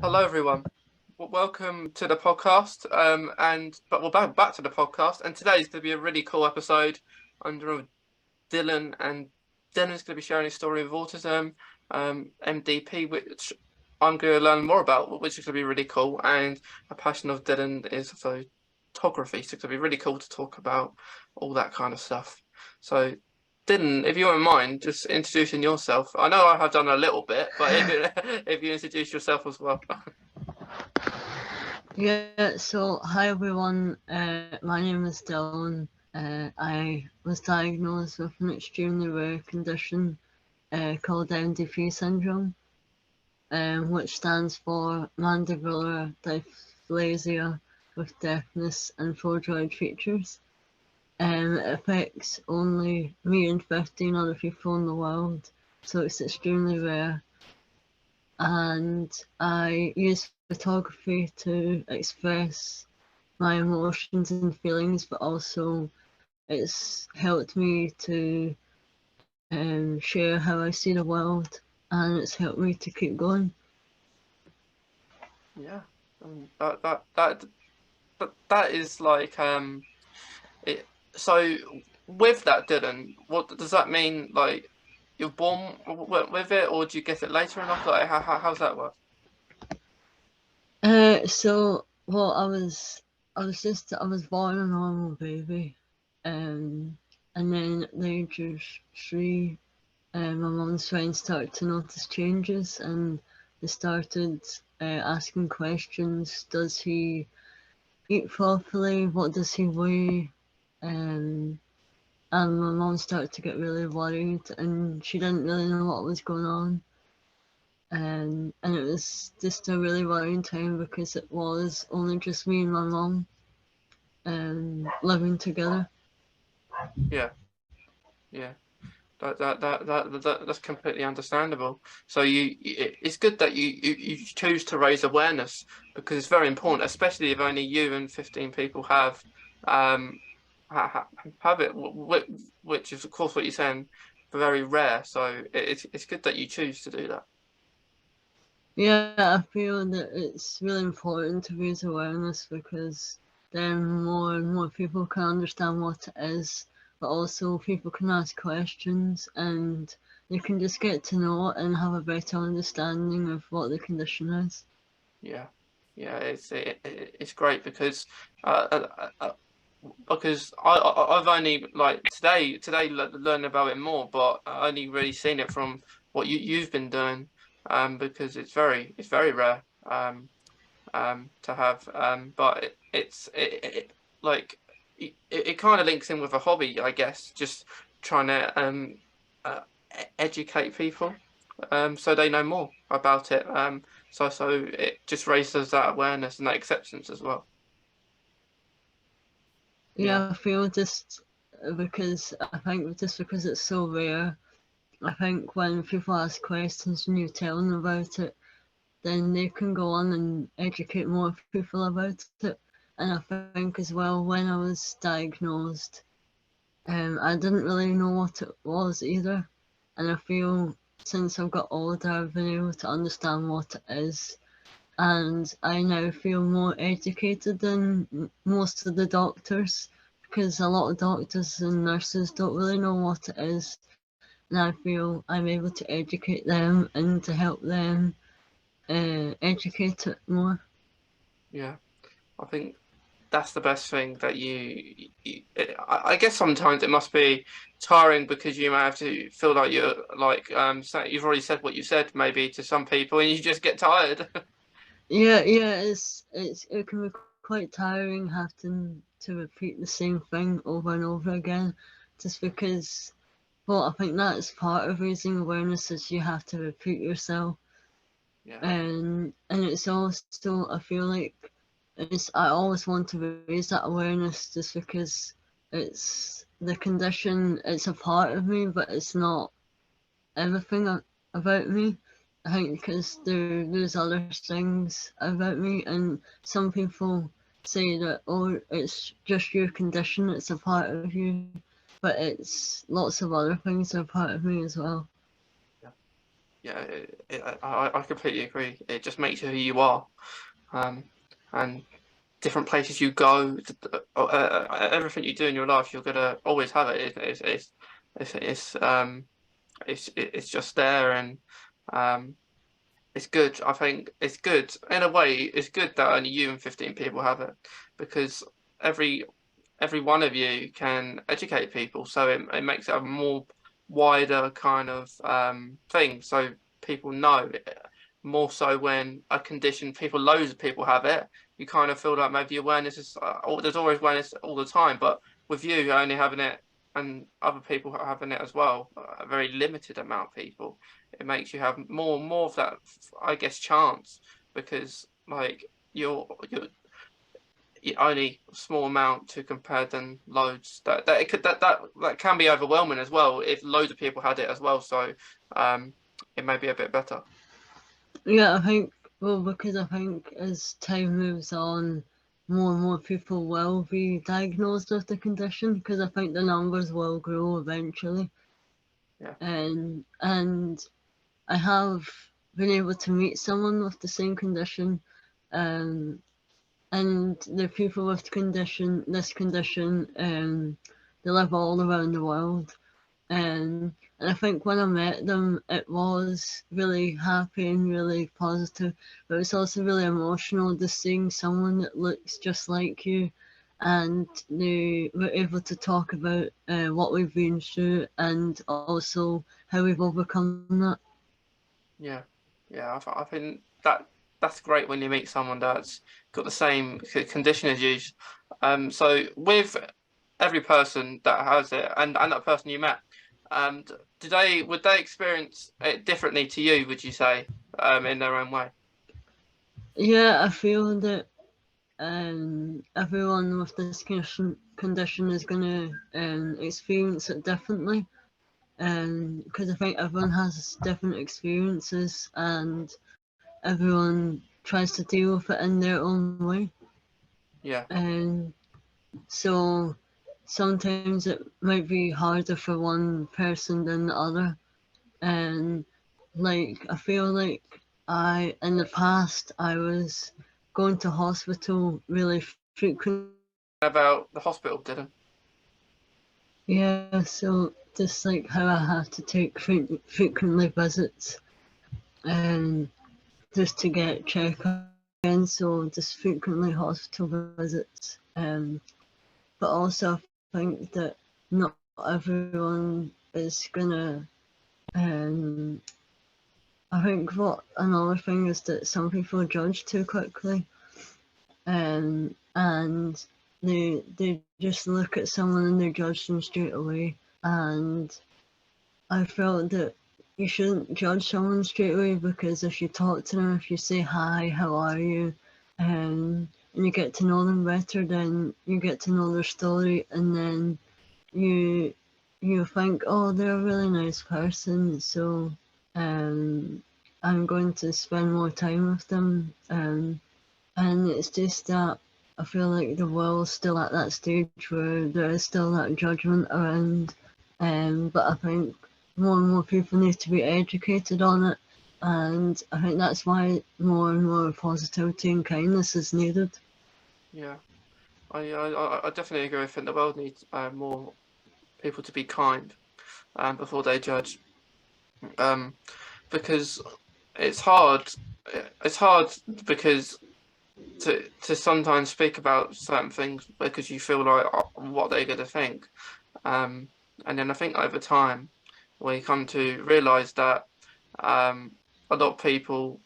Hello, everyone. Welcome to the podcast. But we're back to the podcast, and today's going to be a really cool episode under Dylan, and Dylan's going to be sharing his story of autism, MDP, which I'm going to learn more about, which is going to be really cool. And a passion of Dylan is photography, so it's going to be really cool to talk about all that kind of stuff. So, Dylan, if you wouldn't mind just introducing yourself. I know I have done a little bit, but if you introduce yourself as well. Yeah, so hi everyone, my name is Dylan. I was diagnosed with an extremely rare condition called MDP syndrome, which stands for Mandibular Hypoplasia with Deafness and Progeroid features. It affects only me and 15 other people in the world, so it's extremely rare. And I use photography to express my emotions and feelings, but also it's helped me to share how I see the world, and it's helped me to keep going. Yeah, that is like it. So with that, Dylan, what does that mean? Like you're born with it, or do you get it later in life? Like how's that work? So well, I was born a normal baby, and then at the age of 3, my mum's friends started to notice changes, and they started asking questions. Does he eat properly? What does he weigh? Um, and my mum started to get really worried, and she didn't really know what was going on. And it was just a really worrying time because it was only just me and my mum living together. Yeah, yeah. That's completely understandable. So it's good that you choose to raise awareness because it's very important, especially if only you and 15 people um have it, which is of course what you're saying, very rare. So it's good that you choose to do that. Yeah, I feel that it's really important to raise awareness because then more and more people can understand what it is, but also people can ask questions and they can just get to know it and have a better understanding of what the condition is. Yeah, yeah, it's great because uh, uh, uh, I've only like today learned about it more, but I only really seen it from what you've been doing, because it's very rare to have, but like it kind of links in with a hobby, I guess, just trying to uh, educate people so they know more about it, so it just raises that awareness and that acceptance as well. Yeah, Yeah, I feel just because I think just because it's so rare, I think when people ask questions and you tell them about it, then they can go on and educate more people about it. And I think as well, when I was diagnosed, I didn't really know what it was either. And I feel since I've got older, I've been able to understand what it is. And I now feel more educated than most of the doctors because a lot of doctors and nurses don't really know what it is. And I feel I'm able to educate them and to help them educate it more. yeah. I think that's the best thing that I guess sometimes it must be tiring because you may have to feel like you're like you've already said what you said maybe to some people and you just get tired. Yeah, it can be quite tiring having to repeat the same thing over and over again, just because. Well, I think that's part of raising awareness is you have to repeat yourself, Yeah, and it's also I feel like I always want to raise that awareness just because it's the condition. It's a part of me, but it's not everything about me. I think because there's other things about me, and some people say that oh, it's just your condition, it's a part of you, but it's lots of other things that are part of me as well. yeah. yeah, I completely agree. It just makes you who you are, and different places you go, everything you do in your life, you're gonna always have it. It's it's um it's just there, and um it's good. I think it's good in a way. It's good that only you and 15 people have it, because every every one of you can educate people, so it makes it a more wider kind of thing, so people know it. More so when a condition, loads of people have it, you kind of feel like maybe awareness is there's always awareness all the time, but with you only having it and other people having it as well, a very limited amount of people, it makes you have more of that, I guess, chance, because like you're only a small amount to compare than loads. That can be overwhelming as well if loads of people had it as well. So it may be a bit better. Yeah, I think, well, because I think as time moves on, more and more people will be diagnosed with the condition, because I think the numbers will grow eventually. Yeah. And I have been able to meet someone with the same condition, um, and the people with this condition, they live all around the world. And I think when I met them, it was really happy and really positive, but it's also really emotional just seeing someone that looks just like you, and they were able to talk about what we've been through and also how we've overcome that. Yeah, yeah. I think that's great when you meet someone that's got the same condition as you. So with every person that has it, and that person you met, um, would they experience it differently to you? Would you say, in their own way? Yeah, I feel that everyone with this condition is going to experience it differently, because I think everyone has different experiences and everyone tries to deal with it in their own way. Yeah, And so sometimes it might be harder for one person than the other. And like, I feel like in the past, I was going to hospital really frequently. about the hospital, Dylan. Yeah, so just like how I have to take frequently visits and just to get checkups and so just frequently hospital visits. But also I think that not everyone is gonna. Um, I think what another thing is that some people judge too quickly, and they just look at someone and they judge them straight away. And I felt that you shouldn't judge someone straight away, because if you talk to them, if you say hi, how are you, and you get to know them better, then you get to know their story, and then you you think, oh, they're a really nice person, so um, I'm going to spend more time with them. And it's just that I feel like the world's still at that stage where there is still that judgment around. But I think more and more people need to be educated on it. And I think that's why more and more positivity and kindness is needed. Yeah, I definitely agree. I think the world needs more people to be kind before they judge, um, because it's hard. It's hard because to sometimes speak about certain things because you feel like what they're going to think, um, and then I think over time we come to realize that a lot of people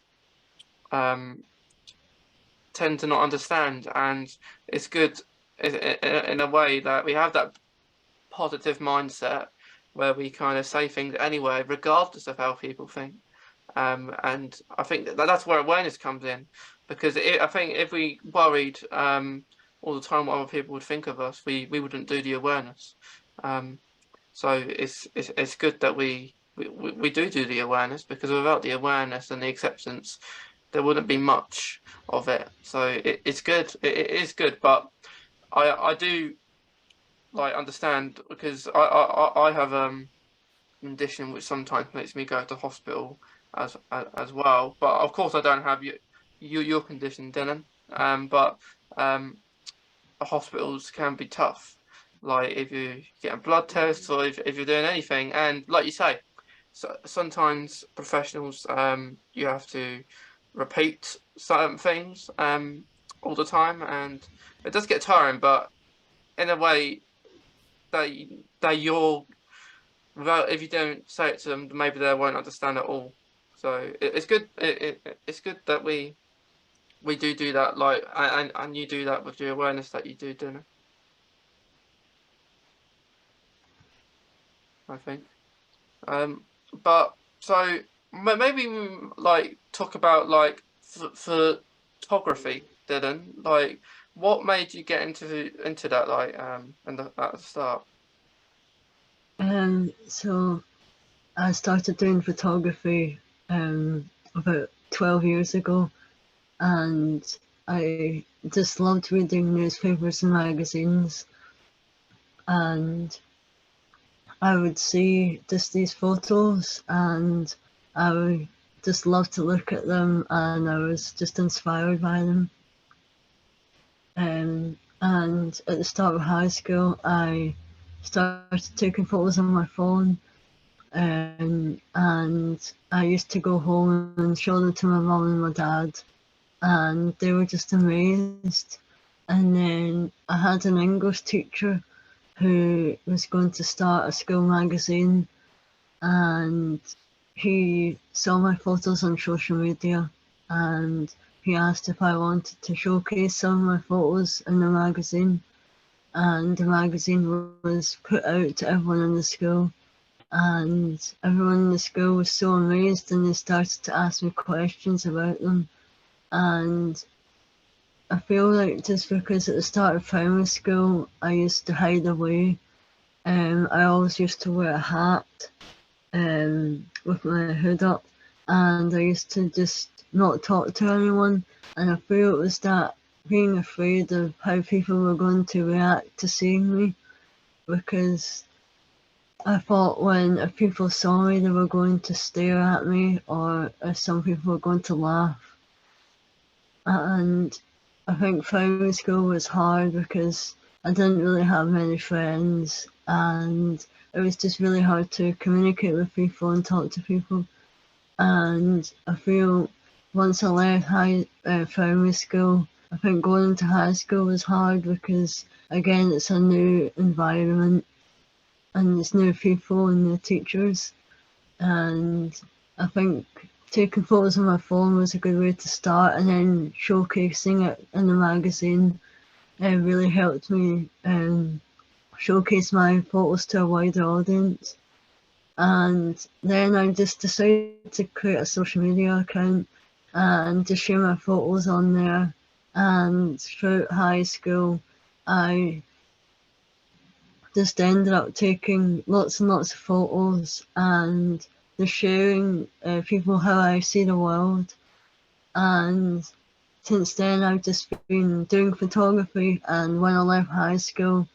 um, tend to not understand, and it's good in a way that we have that positive mindset where we kind of say things anyway, regardless of how people think. And I think that's where awareness comes in, because I think if we worried all the time what other people would think of us, we wouldn't do the awareness. Um, so it's good that we do the awareness, because without the awareness and the acceptance, there wouldn't be much of it. So it's good. It is good, but I do like understand, because I have condition which sometimes makes me go to hospital, as well. But of course, I don't have your condition, Dylan. But hospitals can be tough. Like if you're getting blood tests or if you're doing anything, and like you say, so sometimes professionals you have to repeat certain things all the time, and it does get tiring. But in a way, they you're without if you don't say it to them, maybe they won't understand at all. So it's good. It's good that we do that. Like and you do that with the awareness that you do, Dylan. I think. Um, but so maybe like talk about like photography, Dylan. Like, what made you get into that? Like, at the start. So I started doing photography about 12 years ago, and I just loved reading newspapers and magazines, and I would see just these photos, and I would just love to look at them, and I was just inspired by them. And at the start of high school, I started taking photos on my phone, and I used to go home and show them to my mum and my dad, and they were just amazed. And then I had an English teacher who was going to start a school magazine, and he saw my photos on social media, and he asked if I wanted to showcase some of my photos in the magazine. And the magazine was put out to everyone in the school, and everyone in the school was so amazed, and they started to ask me questions about them. And I feel like just because at the start of primary school I used to hide away, I always used to wear a hat with my hood up, and I used to just not talk to anyone. And I feel it was that being afraid of how people were going to react to seeing me, because I thought when if people saw me, they were going to stare at me, or if some people were going to laugh. And I think primary school was hard because I didn't really have many friends, and it was just really hard to communicate with people and talk to people. And I feel once I left primary school, I think going into high school was hard because again it's a new environment, and it's new people and new teachers. And I think taking photos on my phone was a good way to start, and then showcasing it in the magazine really helped me showcase my photos to a wider audience. And then I just decided to create a social media account and to share my photos on there. And throughout high school, I just ended up taking lots and lots of photos and just sharing people how I see the world. And since then, I've just been doing photography. And when I left high school,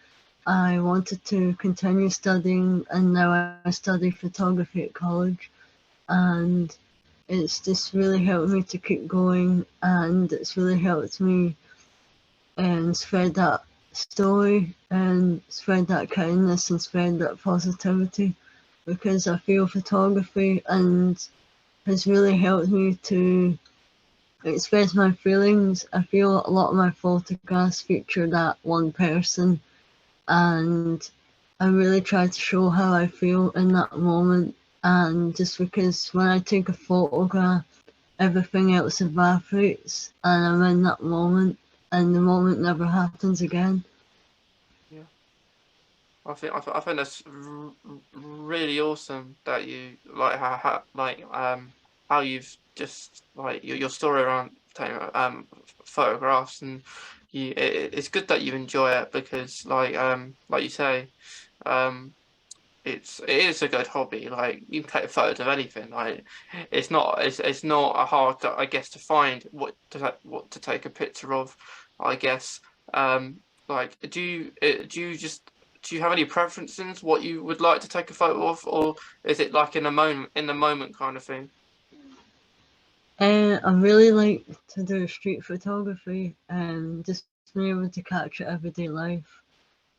I wanted to continue studying, and now I study photography at college. And it's just really helped me to keep going, and it's really helped me spread that story and spread that kindness and spread that positivity, because I feel photography and has really helped me to express my feelings. I feel a lot of my photographs feature that one person, and I really try to show how I feel in that moment. And just because when I take a photograph, everything else evaporates and I'm in that moment, and the moment never happens again. Yeah, I think that's really awesome that you like how you've just like your story around taking photographs, and it's good that you enjoy it because like you say um it is a good hobby. Like you can take photos of anything. Like it's not a hard I guess to find what to take a picture of. I guess like do you have any preferences what you would like to take a photo of, or is it like in the moment kind of thing? I really like to do street photography and just being able to capture everyday life.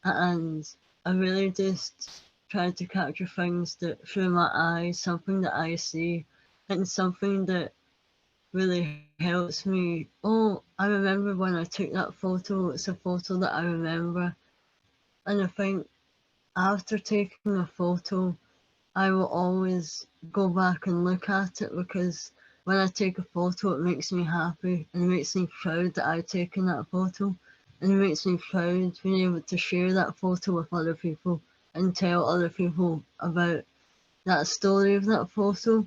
And I really just try to capture things that through my eyes, something that I see, and something that really helps me. Oh, I remember when I took that photo. It's a photo that I remember. And I think after taking a photo, I will always go back and look at it because when I take a photo, it makes me happy and it makes me proud that I've taken that photo. And it makes me proud being able to share that photo with other people and tell other people about that story of that photo,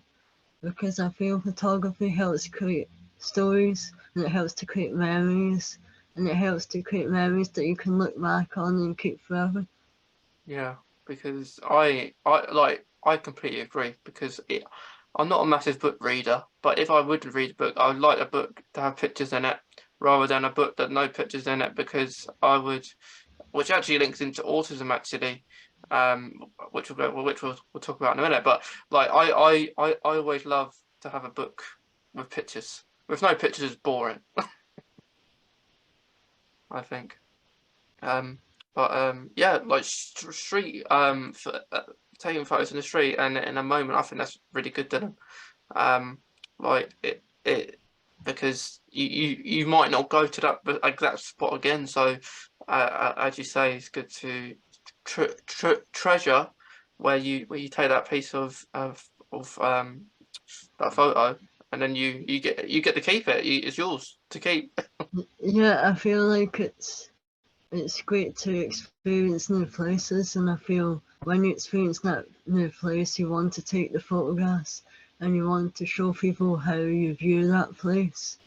because I feel photography helps create stories and it helps to create memories and it helps to create memories that you can look back on and keep forever. Yeah, because I completely agree because I'm not a massive book reader, but if I would read a book, I would like a book to have pictures in it rather than a book that no pictures in it because I would, which actually links into autism actually, um, which we'll talk about in a minute. But like I always love to have a book with pictures. With no pictures is boring, I think. Yeah, like street for, taking photos in the street and in a moment, I think that's really good, Dylan. Um, like it because you might not go to that exact spot again. So, as you say, it's good to treasure where you take that piece of that photo, and then you get to keep it. It's yours to keep. Yeah, I feel like it's great to experience new places, and I feel when you experience that new place, you want to take the photographs and you want to show people how you view that place.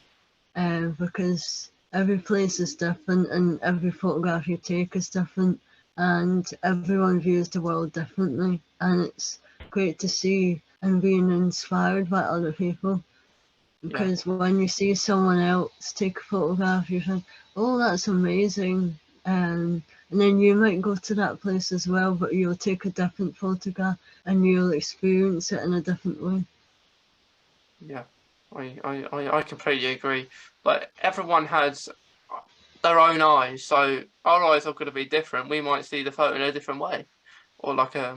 Because every place is different and every photograph you take is different, and everyone views the world differently. And it's great to see and being inspired by other people, Yeah. because when you see someone else take a photograph, you think, oh, that's amazing. And then you might go to that place as well, but you'll take a different photograph and you'll experience it in a different way. Yeah, I completely agree. Like everyone has their own eyes, so our eyes are going to be different. We might see the photo in a different way, or like a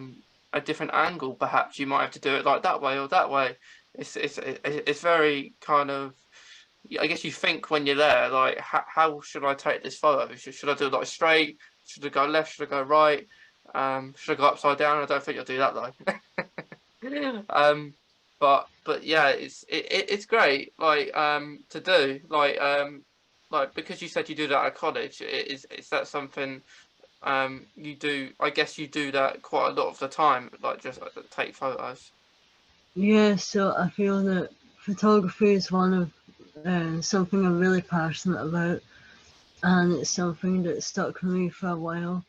different angle. Perhaps you might have to do it like that way or that way. It's very kind of. I guess you think when you're there, like how should I take this photo? Should I do it like straight? Should I go left? Should I go right? Should I go upside down? I don't think you'll do that though. Um, but yeah, it's great to do like because you said you do that at college. Is that something you do? I guess you do that quite a lot of the time, like just take photos. Yeah, so I feel that photography is one of something I'm really passionate about, and it's something that stuck with me for a while.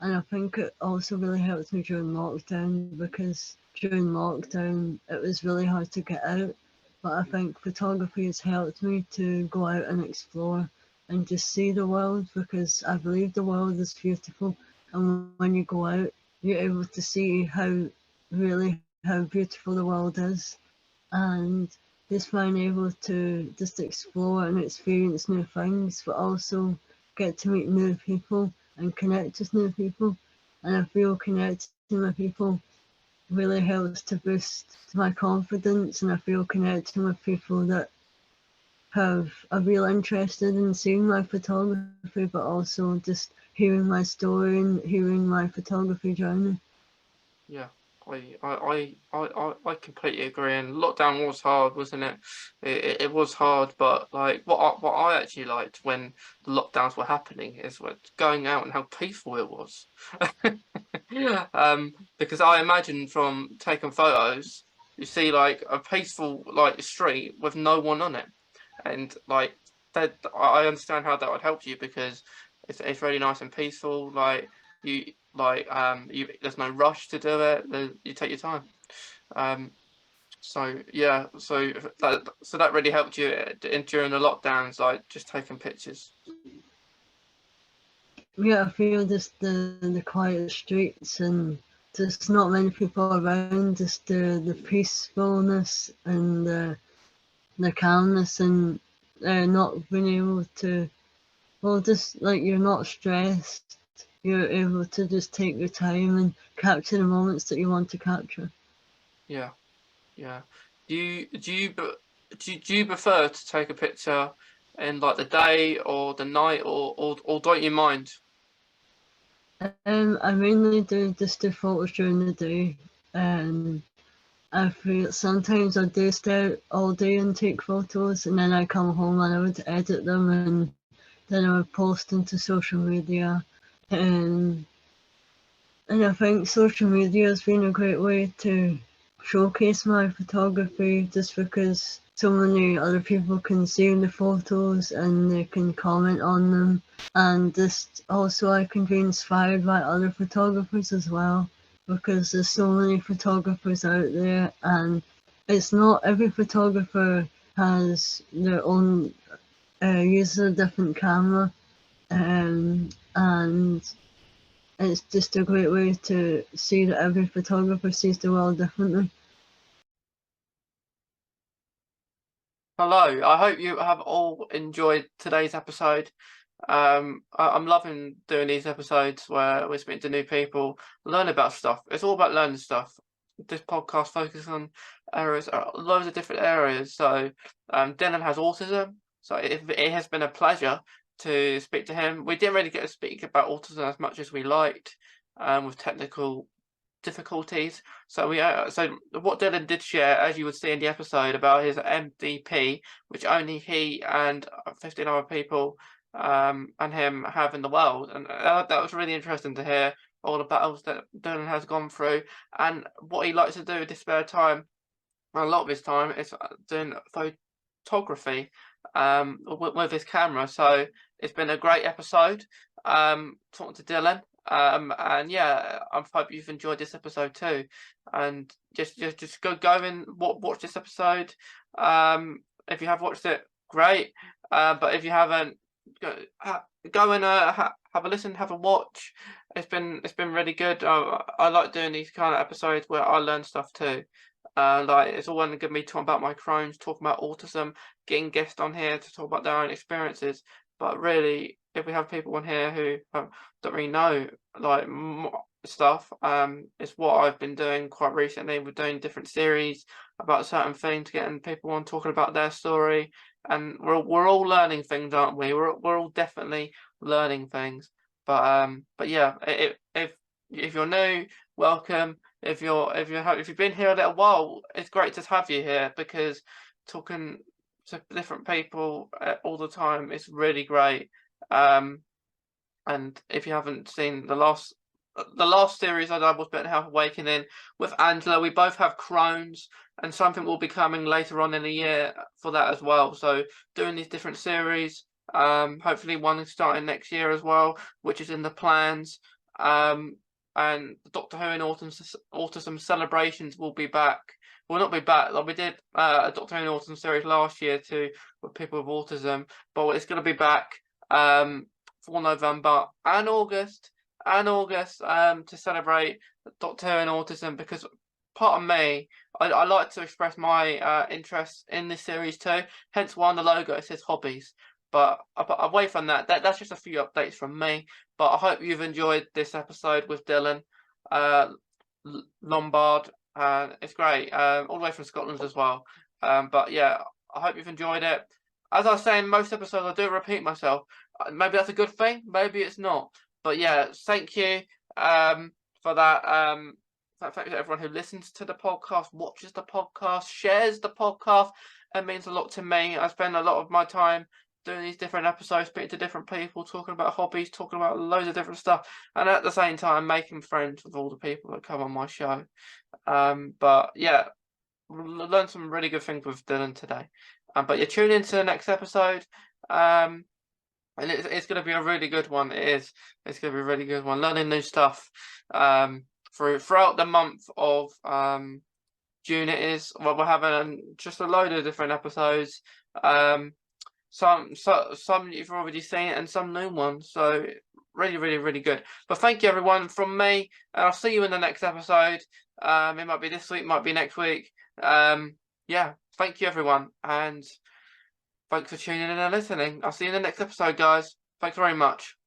And I think it also really helped me during lockdown, because during lockdown it was really hard to get out. But I think photography has helped me to go out and explore and just see the world, because I believe the world is beautiful. And when you go out, you're able to see how beautiful the world is, and just being able to just explore and experience new things, but also get to meet new people and connect with new people. And I feel connecting with people really helps to boost my confidence, and I feel connecting with people that have a real interest in seeing my photography, but also just hearing my story and hearing my photography journey. Yeah, I completely agree. And lockdown was hard, wasn't it? It was hard, but like what I actually liked when the lockdowns were happening is what going out and how peaceful it was. Because I imagine from taking photos, you see like a peaceful like street with no one on it, and like that I understand how that would help you because it's really nice and peaceful. Like you there's no rush to do it. You take your time. Um, so yeah, so that really helped you during the lockdowns, like just taking pictures. Yeah, I feel just the quiet streets and just not many people around, just the peacefulness and the calmness and not being able to, well, just like you're not stressed, you're able to just take your time and capture the moments that you want to capture. Yeah, yeah. Do you prefer to take a picture in like the day or the night, or don't you mind? I mainly do photos during the day, and I feel sometimes I do stay out all day and take photos, and then I come home and I would edit them, and then I would post them to social media. And and I think social media has been a great way to showcase my photography, just because so many other people can see the photos and they can comment on them. And just also I can be inspired by other photographers as well, because there's so many photographers out there, and it's not every photographer has their own uses a different camera, and it's just a great way to see that every photographer sees the world differently. Hello, I hope you have all enjoyed today's episode. I'm loving doing these episodes where we're speaking to new people, learn about stuff. It's all about learning stuff. This podcast focuses on areas, loads of different areas. So, Dylan has autism, so it has been a pleasure to speak to him. We didn't really get to speak about autism as much as we liked, with technical difficulties. So so what Dylan did share, as you would see in the episode, about his MDP, which only he and 15 other people and him have in the world, and that was really interesting to hear all the battles that Dylan has gone through and what he likes to do with his spare time. A lot of his time is doing photography with his camera. So it's been a great episode talking to Dylan. And yeah, I hope you've enjoyed this episode too. And just go and watch this episode. If you have watched it, great. But if you haven't, go and have a listen, have a watch. It's been really good. I like doing these kind of episodes where I learn stuff too. Like it's all one good me talking about my Crohn's, talking about autism, getting guests on here to talk about their own experiences. But really, if we have people on here who don't really know like stuff, it's what I've been doing quite recently. We're doing different series about certain things, getting people on talking about their story, and we're all learning things, aren't we? We're all definitely learning things. But yeah, if you're new, welcome. If you've been here a little while, it's great to have you here, because talking to different people all the time is really great. And if you haven't seen the last series I did was Better Health Awakening with Angela, we both have Crohn's, and something will be coming later on in the year for that as well. So doing these different series, hopefully one is starting next year as well, which is in the plans. And the Doctor Who and Autism celebrations will be back. Will not be back. Like we did a Doctor Who and Autism series last year too with people with autism, but it's going to be back for November and August to celebrate Doctor Who and autism, because part of me, I like to express my interest in this series too. Hence why on the logo it says hobbies. But away from that's just a few updates from me. But I hope you've enjoyed this episode with Dylan Lombard. It's great, all the way from Scotland as well. But yeah, I hope you've enjoyed it. As I was saying, most episodes I do repeat myself. Maybe that's a good thing, maybe it's not. But yeah, thank you for that. Thank you to everyone who listens to the podcast, watches the podcast, shares the podcast. It means a lot to me. I spend a lot of my time doing these different episodes, speaking to different people, talking about hobbies, talking about loads of different stuff, and at the same time making friends with all the people that come on my show. But yeah, learned some really good things with Dylan today. But yeah, tune into the next episode. And it's going to be a really good one. It is. It's going to be a really good one. Learning new stuff throughout the month of June. It is. Well, we're having just a load of different episodes. Some you've already seen, and some new ones. So really, really, really good. But thank you everyone from me, and I'll see you in the next episode. It might be this week, might be next week. Yeah. thank you, everyone, and thanks for tuning in and listening. I'll see you in the next episode, guys. Thanks very much.